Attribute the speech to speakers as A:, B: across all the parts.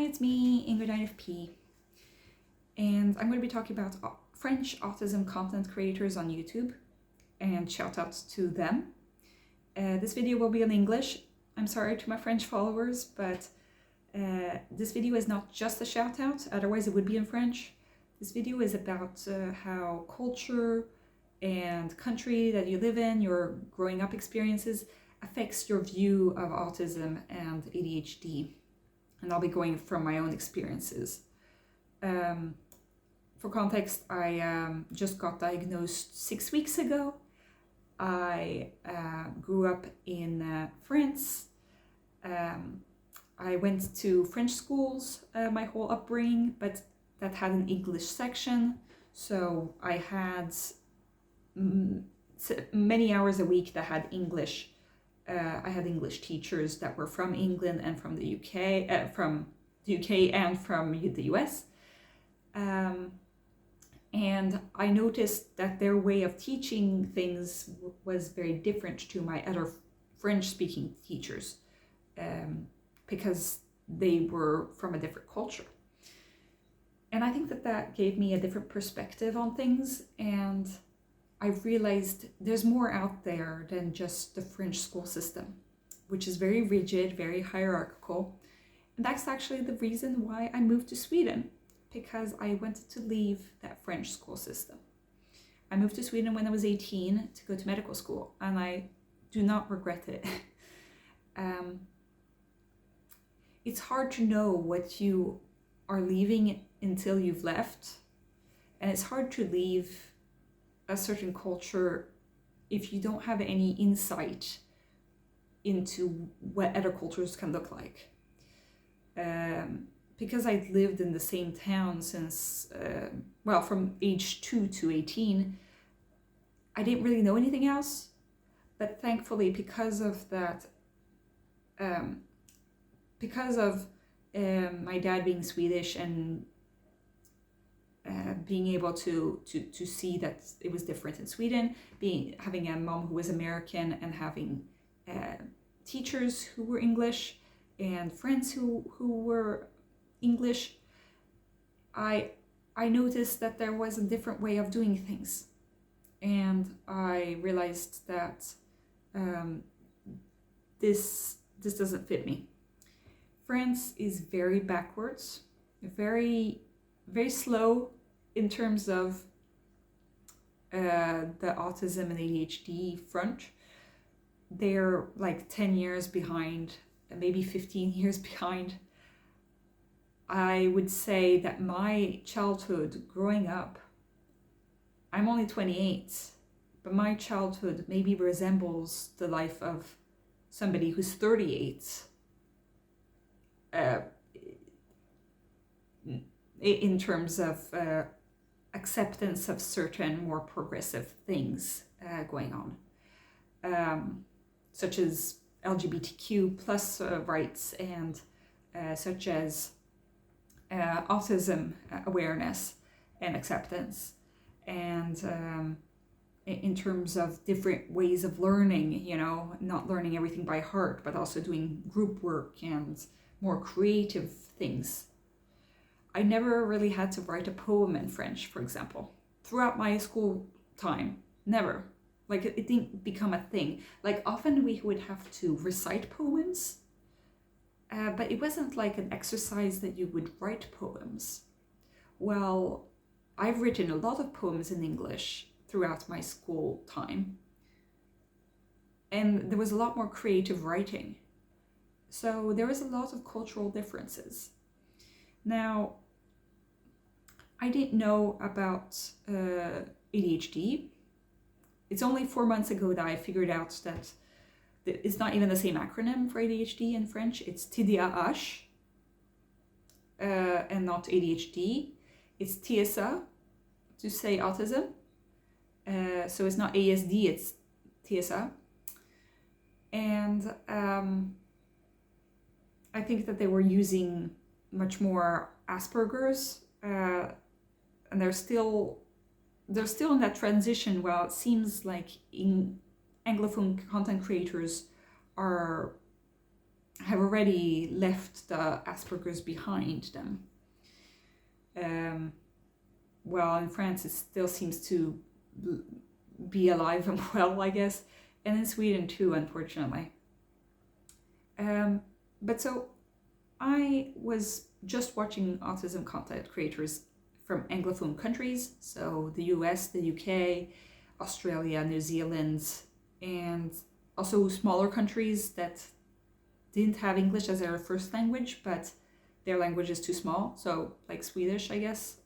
A: it's me, Ingrid INFP, and I'm going to be talking about French autism content creators on YouTube, and shoutouts to them. This video will be in English. I'm sorry to my French followers, but this video is not just a shoutout, otherwise it would be in French. This video is about how culture and country that you live in, your growing up experiences, affects your view of autism and ADHD. And I'll be going from my own experiences. For context, I just got diagnosed 6 weeks ago. I grew up in France. I went to French schools my whole upbringing, but that had an English section. So I had many hours a week that had English. I had English teachers that were from England and from the UK, and from the US. And I noticed that their way of teaching things was very different to my other French-speaking teachers, because they were from a different culture. And I think that gave me a different perspective on things, and I realized there's more out there than just the French school system, which is very rigid, very hierarchical. And that's actually the reason why I moved to Sweden, because I wanted to leave that French school system. I moved to Sweden when I was 18 to go to medical school, and I do not regret it. It's hard to know what you are leaving until you've left, and it's hard to leave a certain culture if you don't have any insight into what other cultures can look like. Because I'd lived in the same town since, from age 2 to 18, I didn't really know anything else. But thankfully, because of that, my dad being Swedish and being able to see that it was different in Sweden, having a mom who was American and having teachers who were English and friends who were English, I noticed that there was a different way of doing things, and I realized that this doesn't fit me. France is very backwards, very very slow in terms of the autism and ADHD front. They're like 10 years behind, maybe 15 years behind. I would say that my childhood growing up, I'm only 28, but my childhood maybe resembles the life of somebody who's 38. In terms of acceptance of certain more progressive things going on, such as LGBTQ plus rights, and such as autism awareness and acceptance, and in terms of different ways of learning, not learning everything by heart, but also doing group work and more creative things. I never really had to write a poem in French, for example. Throughout my school time, never. Like, it didn't become a thing. Like, often we would have to recite poems, but it wasn't like an exercise that you would write poems. Well, I've written a lot of poems in English throughout my school time, and there was a lot more creative writing. So there was a lot of cultural differences. Now, I didn't know about ADHD. It's only 4 months ago that I figured out that it's not even the same acronym for ADHD in French. It's TDAH, and not ADHD. It's TSA to say autism. So it's not ASD, it's TSA. And I think that they were using much more Asperger's, and they're still in that transition. Well, it seems like in Anglophone content creators are have already left the Asperger's behind them. Well, in France, it still seems to be alive and well, I guess, and in Sweden too, unfortunately. But so I was just watching autism content creators from Anglophone countries, so the US, the UK, Australia, New Zealand, and also smaller countries that didn't have English as their first language, but their language is too small, so like Swedish, I guess.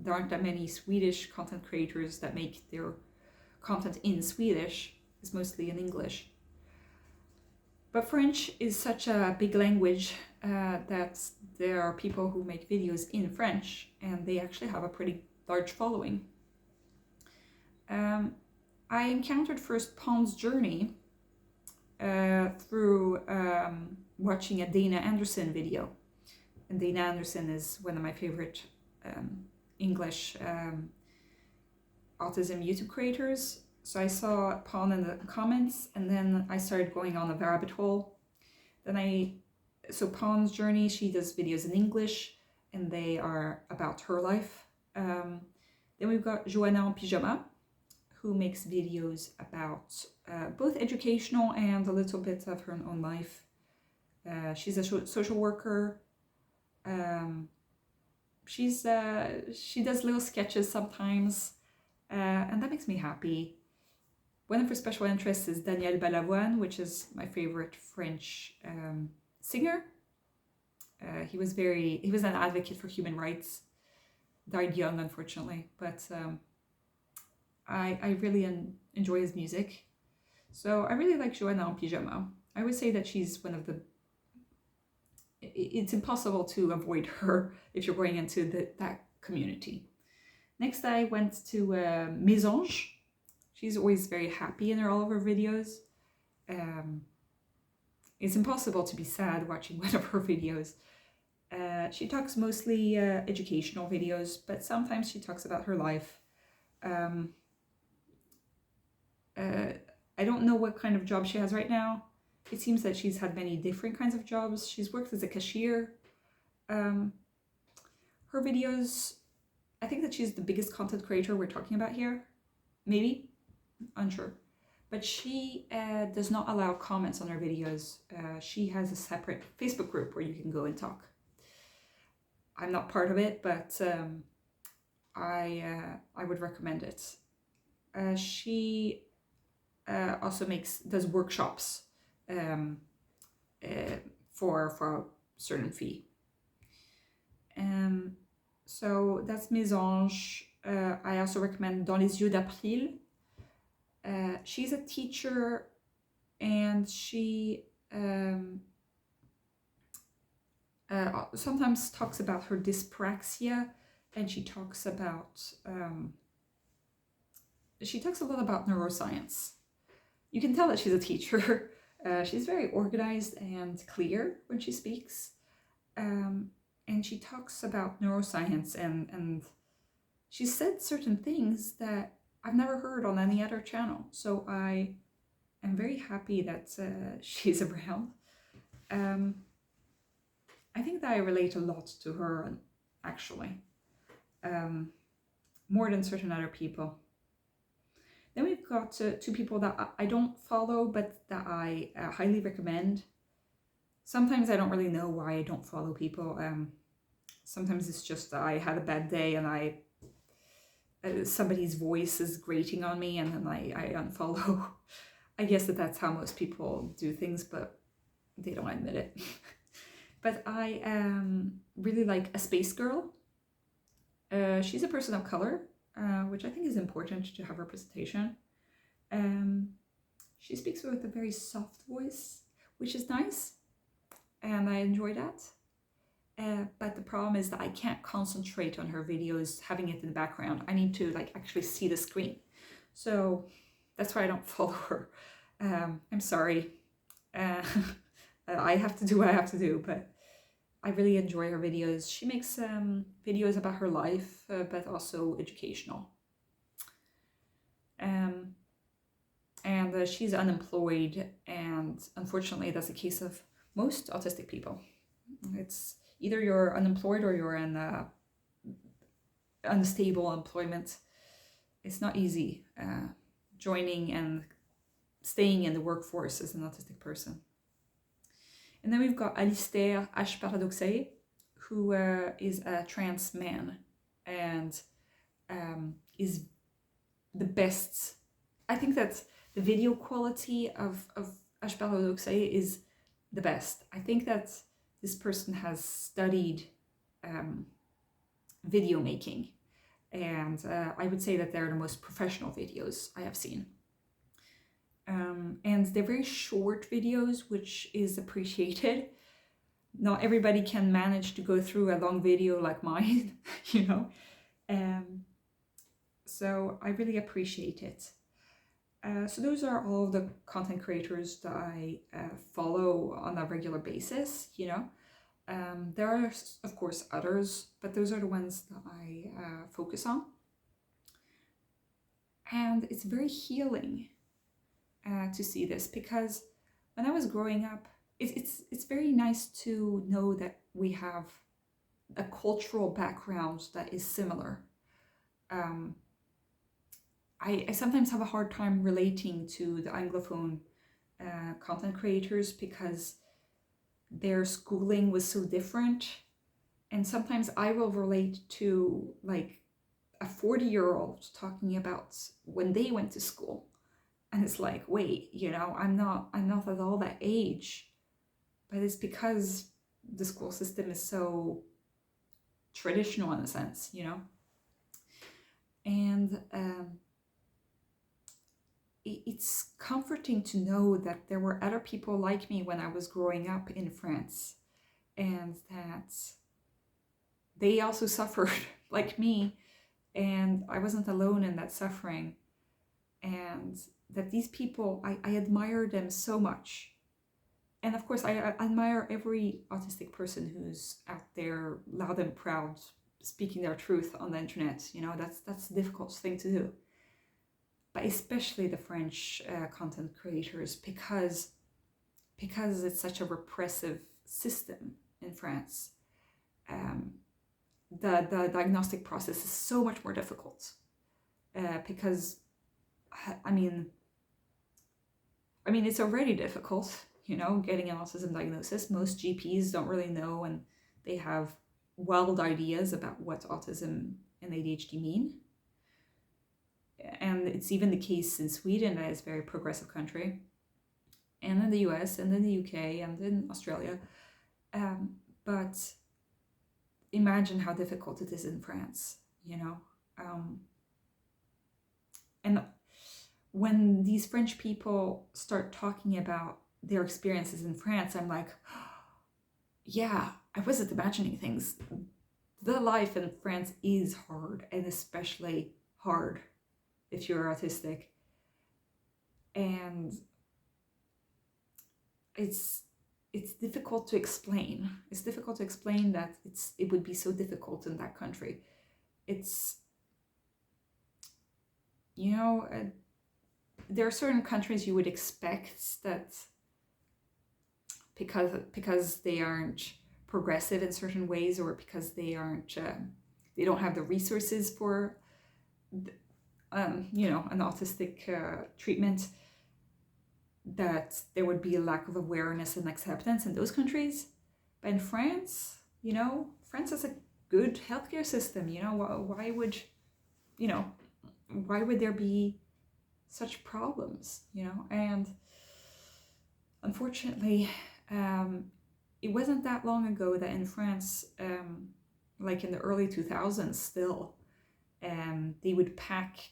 A: There aren't that many Swedish content creators that make their content in Swedish. It's mostly in English. But French is such a big language that there are people who make videos in French, and they actually have a pretty large following. I encountered first Pawn's journey through watching a Dana Anderson video. And Dana Anderson is one of my favorite English autism YouTube creators. So I saw Pawn in the comments, and then I started going on a rabbit hole. So Pawn's journey, she does videos in English, and they are about her life. Then we've got Joanna en Pyjama, who makes videos about both educational and a little bit of her own life. She's a social worker. She does little sketches sometimes, and that makes me happy. One of her special interests is Daniel Balavoine, which is my favorite French singer. He was an advocate for human rights. Died young, unfortunately, but I really enjoy his music. So I really like Joanna en Pyjama. I would say that she's one of the... It's impossible to avoid her if you're going into that community. Next, I went to Mésange. She's always very happy in all of her videos. It's impossible to be sad watching one of her videos. She talks mostly educational videos, but sometimes she talks about her life. I don't know what kind of job she has right now. It seems that she's had many different kinds of jobs. She's worked as a cashier. Her videos, I think that she's the biggest content creator we're talking about here. Maybe, unsure. But she does not allow comments on her videos. She has a separate Facebook group where you can go and talk. I'm not part of it, but I would recommend it. She also does workshops for a certain fee. So that's Mésange. I also recommend Dans les yeux d'April. She's a teacher, and she sometimes talks about her dyspraxia, and she talks a lot about neuroscience. You can tell that she's a teacher. She's very organized and clear when she speaks. And she talks about neuroscience, and she said certain things that I've never heard on any other channel. So I am very happy that she's around. I think that I relate a lot to her, actually, more than certain other people. Then we've got two people that I don't follow, but that I highly recommend. Sometimes I don't really know why I don't follow people. Sometimes it's just I had a bad day and somebody's voice is grating on me, and then I unfollow. I guess that's how most people do things, but they don't admit it. But I really like A Space Girl. She's a person of color, which I think is important to have representation. She speaks with a very soft voice, which is nice, and I enjoy that. But the problem is that I can't concentrate on her videos having it in the background. I need to actually see the screen. So that's why I don't follow her. I'm sorry. I have to do what I have to do, but I really enjoy her videos. She makes videos about her life, but also educational. and she's unemployed, and unfortunately that's the case of most autistic people. It's either you're unemployed or you're in unstable employment. It's not easy joining and staying in the workforce as an autistic person. And then we've got Alistair H. Paradoxé, who is a trans man and is the best. I think that the video quality of H. Paradoxé is the best. I think that this person has studied video making, and I would say that they're the most professional videos I have seen. And they're very short videos, which is appreciated. Not everybody can manage to go through a long video like mine, you know. So I really appreciate it. So those are all of the content creators that I follow on a regular basis, you know. There are, of course, others, but those are the ones that I focus on. And it's very healing to see this, because when I was growing up, it's very nice to know that we have a cultural background that is similar. I sometimes have a hard time relating to the Anglophone content creators because their schooling was so different. And sometimes I will relate to like a 40-year-old talking about when they went to school. And it's like, wait, you know, I'm not at all that age. But it's because the school system is so traditional in a sense, you know. And it's comforting to know that there were other people like me when I was growing up in France, and that they also suffered like me, and I wasn't alone in that suffering, and that these people, I admire them so much. And of course, I admire every autistic person who's out there loud and proud, speaking their truth on the internet. You know, that's a difficult thing to do. But especially the French content creators, because it's such a repressive system in France. The diagnostic process is so much more difficult because, I mean, it's already difficult, you know, getting an autism diagnosis. Most GPs don't really know, and they have wild ideas about what autism and ADHD mean. And it's even the case in Sweden, that is a very progressive country, and in the US, and in the UK, and in Australia. But imagine how difficult it is in France, you know. And when these French people start talking about their experiences in France, I'm like, yeah, I wasn't imagining things. The life in France is hard, and especially hard if you're autistic. And it's difficult to explain. It's difficult to explain that it would be so difficult in that country. It's, you know, there are certain countries you would expect that because they aren't progressive in certain ways, or because they aren't they don't have the resources for you know, an autistic treatment, that there would be a lack of awareness and acceptance in those countries. But in France, you know, France has a good healthcare system. You know, why would there be such problems, you know? And unfortunately, it wasn't that long ago that in France, like in the early 2000s still, they would pack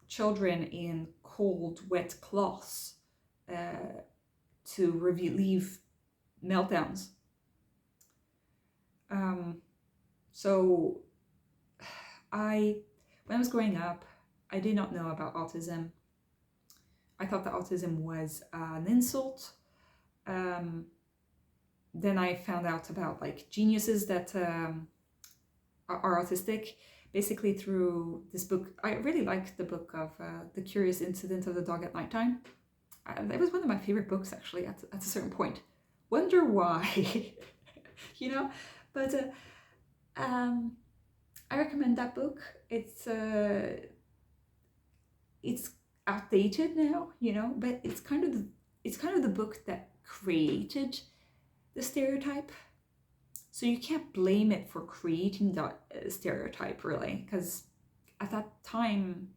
A: children in cold, wet cloths to relieve meltdowns. So when I was growing up, I did not know about autism. I thought that autism was an insult. Then I found out about like geniuses that are autistic, basically through this book. I really liked the book of The Curious Incident of the Dog at Nighttime. That was one of my favorite books, actually, at a certain point. Wonder why, you know? But I recommend that book. It's outdated now, you know, but it's kind of the book that created the stereotype. So you can't blame it for creating that stereotype, really, because at that time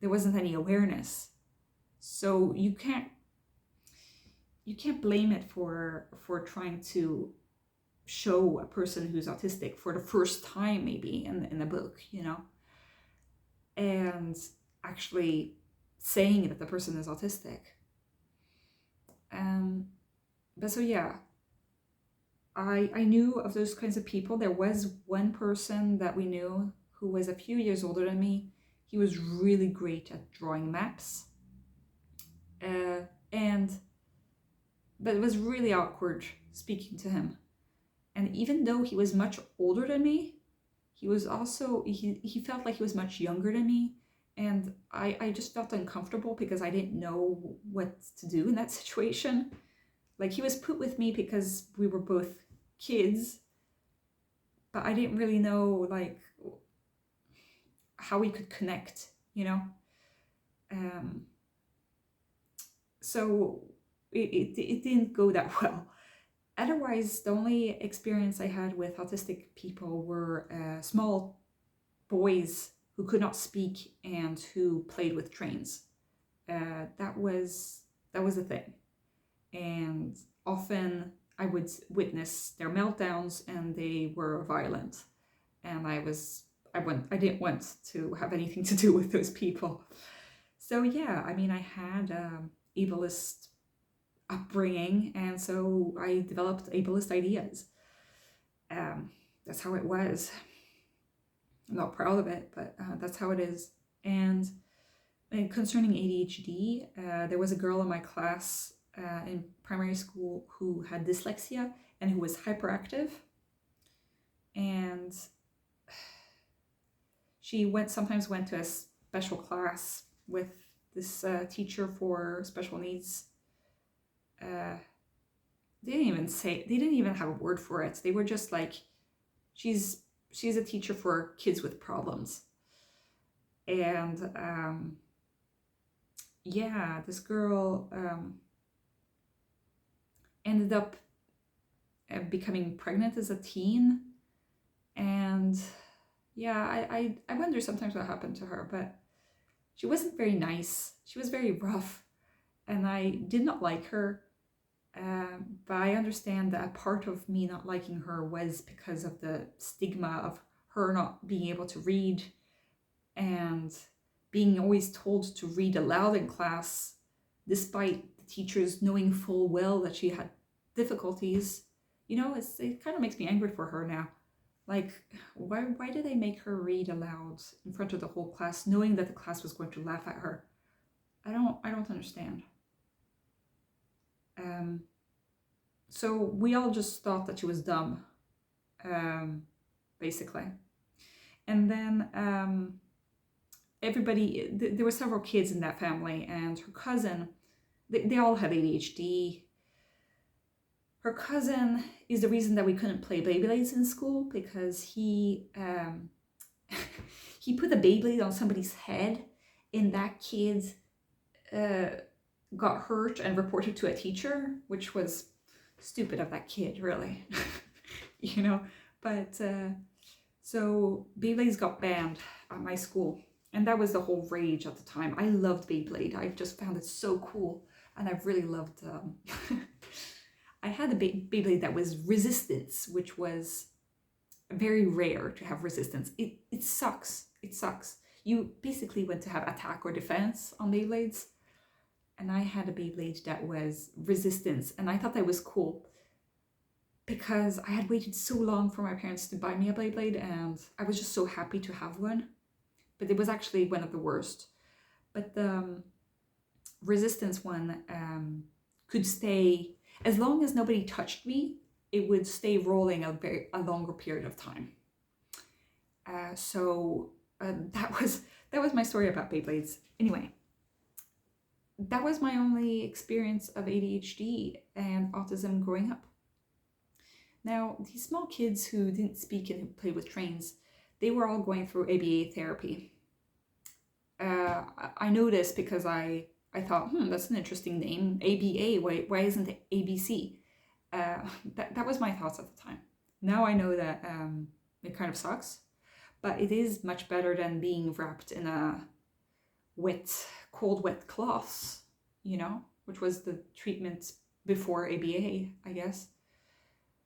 A: there wasn't any awareness. So you can't blame it for trying to show a person who's autistic for the first time, maybe in the book, you know, and actually saying that the person is autistic. But so yeah, I knew of those kinds of people. There was one person that we knew who was a few years older than me. He was really great at drawing maps. But it was really awkward speaking to him. And even though he was much older than me, he was also, he felt like he was much younger than me. And I just felt uncomfortable because I didn't know what to do in that situation. Like, he was put with me because we were both kids, but I didn't really know, like, how we could connect, you know? So it didn't go that well. Otherwise, the only experience I had with autistic people were small boys who could not speak and who played with trains. That was the thing. And often I would witness their meltdowns, and they were violent. And I didn't want to have anything to do with those people. So yeah, I mean, I had ableist upbringing, and so I developed ableist ideas. That's how it was. I'm not proud of it, but that's how it is. And concerning ADHD, there was a girl in my class in primary school who had dyslexia and who was hyperactive. And she sometimes went to a special class with this teacher for special needs. They didn't even have a word for it. They were just like, she's a teacher for kids with problems. And yeah, this girl ended up becoming pregnant as a teen. And yeah, I wonder sometimes what happened to her, but she wasn't very nice. She was very rough, and I did not like her. But I understand that a part of me not liking her was because of the stigma of her not being able to read and being always told to read aloud in class, despite the teachers knowing full well that she had difficulties. You know, it kind of makes me angry for her now. Like, why did they make her read aloud in front of the whole class, knowing that the class was going to laugh at her? I don't understand. So we all just thought that she was dumb, basically. And then everybody, there were several kids in that family, and her cousin, they all had ADHD. Her cousin is the reason that we couldn't play Beyblades in school, because he put a Beyblade on somebody's head, and that kid got hurt and reported to a teacher, which was stupid of that kid, really. You know, but so Beyblades got banned at my school, and that was the whole rage at the time. I loved Beyblade. I just found it so cool, and I really loved I had a Beyblade that was resistance, which was very rare to have resistance. It sucks. It sucks. You basically went to have attack or defense on Beyblades. And I had a Beyblade that was resistance, and I thought that was cool because I had waited so long for my parents to buy me a Beyblade, and I was just so happy to have one. But it was actually one of the worst. But the resistance one could stay, as long as nobody touched me, it would stay rolling a longer period of time. That was my story about Beyblades. Anyway, that was my only experience of ADHD and autism growing up. Now, these small kids who didn't speak and who played with trains, they were all going through ABA therapy. I know this because I thought, that's an interesting name, ABA, why isn't it ABC? That was my thoughts at the time. Now I know that it kind of sucks, but it is much better than being wrapped in a cold wet cloths, which was the treatment before ABA, I guess.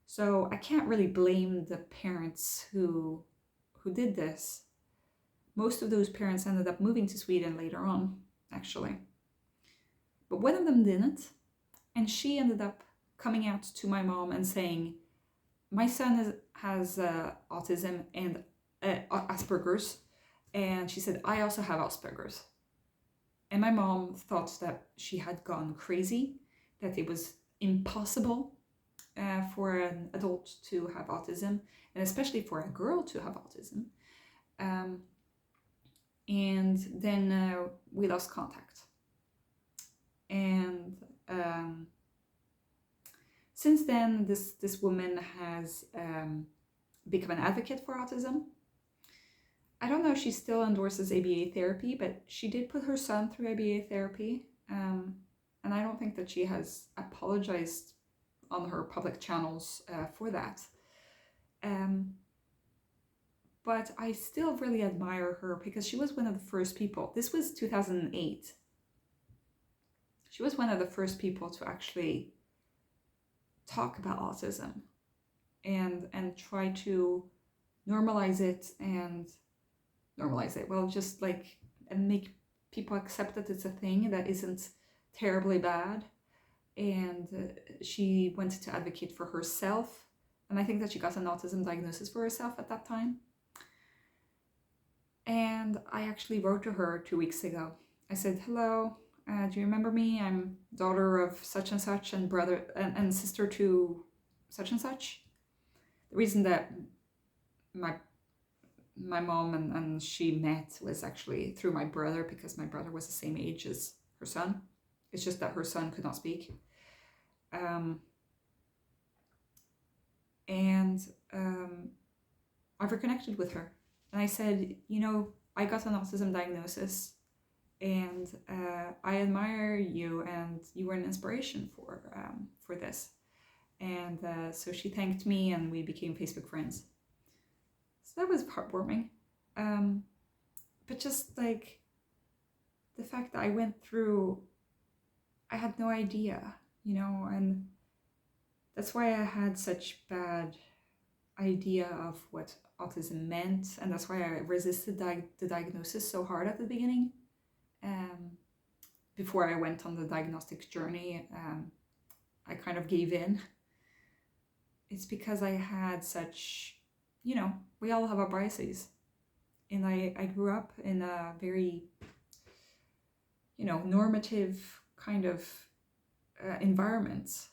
A: So I can't really blame the parents who did this. Most of those parents ended up moving to Sweden later on, actually. But one of them didn't, and she ended up coming out to my mom and saying, my son has autism and Asperger's, and she said, I also have Asperger's. And my mom thought that she had gone crazy, that it was impossible for an adult to have autism, and especially for a girl to have autism. And then we lost contact. And since then, this woman has become an advocate for autism. I don't know if she still endorses ABA therapy, but she did put her son through ABA therapy. And I don't think that she has apologized on her public channels for that. But I still really admire her because she was one of the first people. This was 2008. She was one of the first people to actually talk about autism and try to normalize it. Well, just like, and make people accept that it's a thing that isn't terribly bad. And she went to advocate for herself. And I think that she got an autism diagnosis for herself at that time. And I actually wrote to her 2 weeks ago. I said, hello, do you remember me? I'm daughter of such and such and brother and sister to such and such. The reason that my mom and she met was actually through my brother, because my brother was the same age as her son. It's just that her son could not speak. I've reconnected with her. And I said, I got an autism diagnosis, and I admire you, and you were an inspiration for this. And so she thanked me, and we became Facebook friends. So that was heartwarming. But just like the fact that I went through, I had no idea, and that's why I had such bad idea of what autism meant, and that's why I resisted the diagnosis so hard at the beginning. Before I went on the diagnostic journey, I kind of gave in. It's because I had such, we all have our biases, and I grew up in a very, normative kind of environment.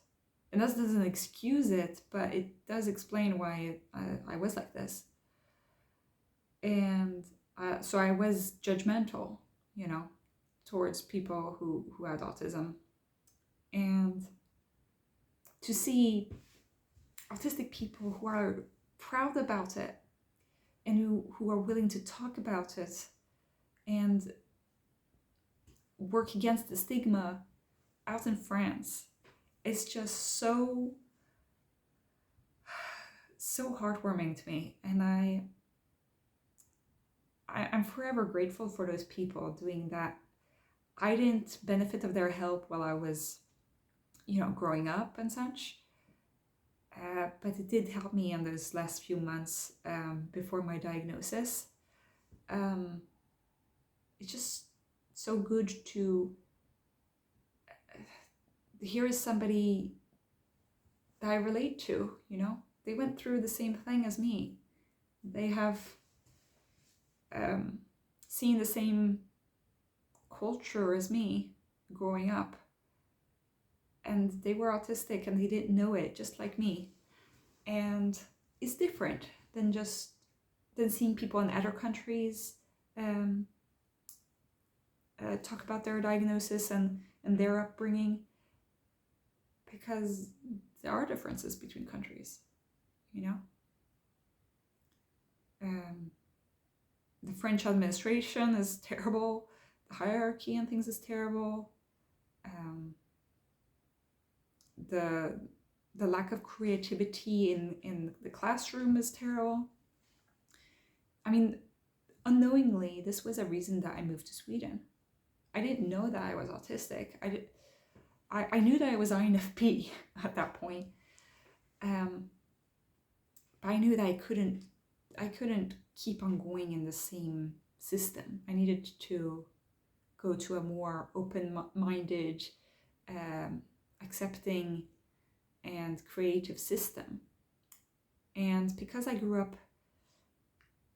A: And that doesn't excuse it, but it does explain why I was like this. And so I was judgmental, towards people who had autism. And to see autistic people who are proud about it and who are willing to talk about it and work against the stigma out in France, it's just so heartwarming to me. And I'm forever grateful for those people doing that. I didn't benefit of their help while I was, growing up and such. But it did help me in those last few months before my diagnosis. It's just so good to here is somebody that I relate to, They went through the same thing as me. They have seen the same culture as me growing up. And they were autistic and they didn't know it, just like me. And it's different than than seeing people in other countries talk about their diagnosis and their upbringing, because there are differences between countries, you know. The French administration is terrible. The hierarchy and things is terrible. The lack of creativity in the classroom is terrible. I mean, unknowingly, this was a reason that I moved to Sweden. I didn't know that I was autistic. I knew that I was INFP at that point. But I knew that I couldn't keep on going in the same system. I needed to go to a more open-minded, accepting and creative system. And because I grew up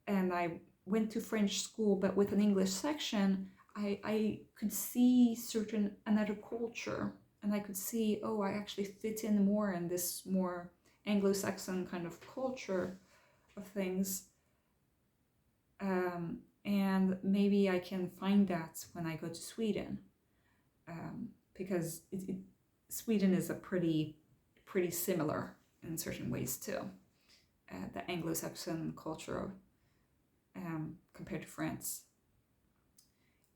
A: and I went to French school, but with an English section, I could see another culture, and I could see, oh, I actually fit in more in this more Anglo-Saxon kind of culture of things. And maybe I can find that when I go to Sweden, because Sweden is a pretty similar in certain ways too, the Anglo-Saxon culture compared to France.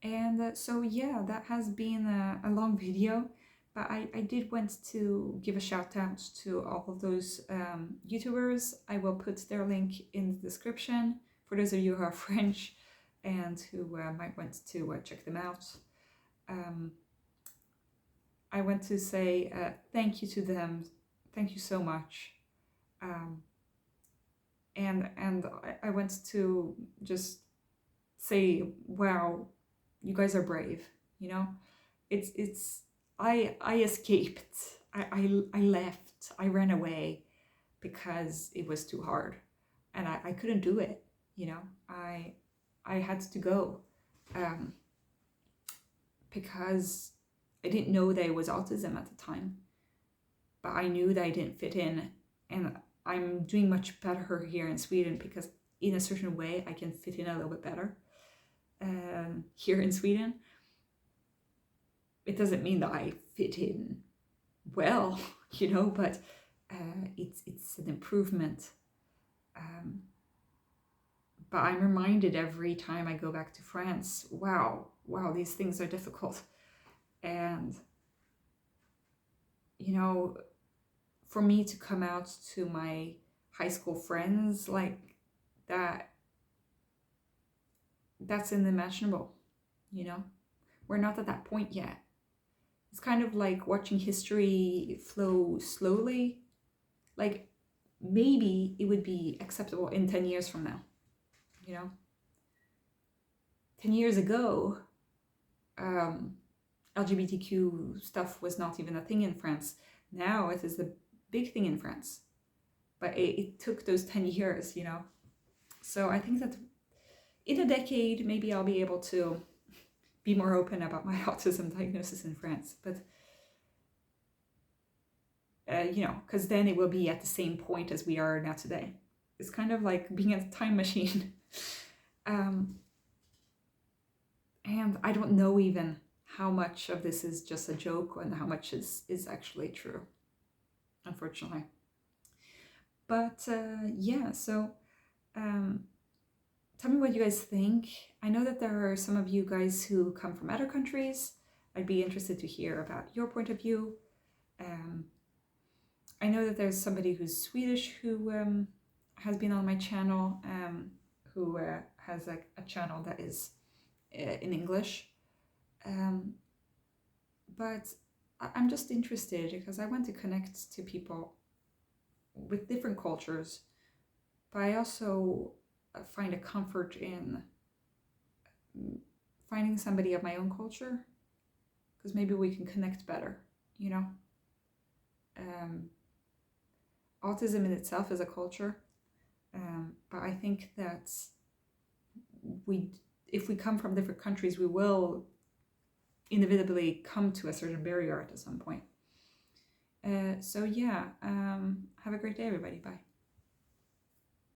A: And so yeah, that has been a long video, but I did want to give a shout out to all of those YouTubers. I will put their link in the description for those of you who are French and who might want to check them out. I want to say thank you to them. Thank you so much. And I want to just say, wow, you guys are brave, you know. I escaped. I left. I ran away because it was too hard, and I couldn't do it, you know. I had to go because I didn't know that it was autism at the time, but I knew that I didn't fit in, and I'm doing much better here in Sweden because in a certain way I can fit in a little bit better here in Sweden. It doesn't mean that I fit in well, you know, but it's an improvement. But I'm reminded every time I go back to France, wow, these things are difficult. And, you know, for me to come out to my high school friends like that, that's unimaginable, you know. We're not at that point yet. It's kind of like watching history flow slowly. Like, maybe it would be acceptable in 10 years from now, you know. 10 years ago, LGBTQ stuff was not even a thing in France. Now it is a big thing in France. But it took those 10 years, you know. So I think that in a decade, maybe I'll be able to be more open about my autism diagnosis in France. But, you know, because then it will be at the same point as we are now today. It's kind of like being in a time machine. And I don't know even how much of this is just a joke and how much is actually true, unfortunately. But yeah, so tell me what you guys think. I know that there are some of you guys who come from other countries. I'd be interested to hear about your point of view. I know that there's somebody who's Swedish who has been on my channel, who has a channel that is in English. But I'm just interested because I want to connect to people with different cultures, but I also find a comfort in finding somebody of my own culture, because maybe we can connect better, you know. Autism in itself is a culture, but I think that if we come from different countries, we will inevitably come to a certain barrier at some point. So yeah, have a great day, everybody. Bye.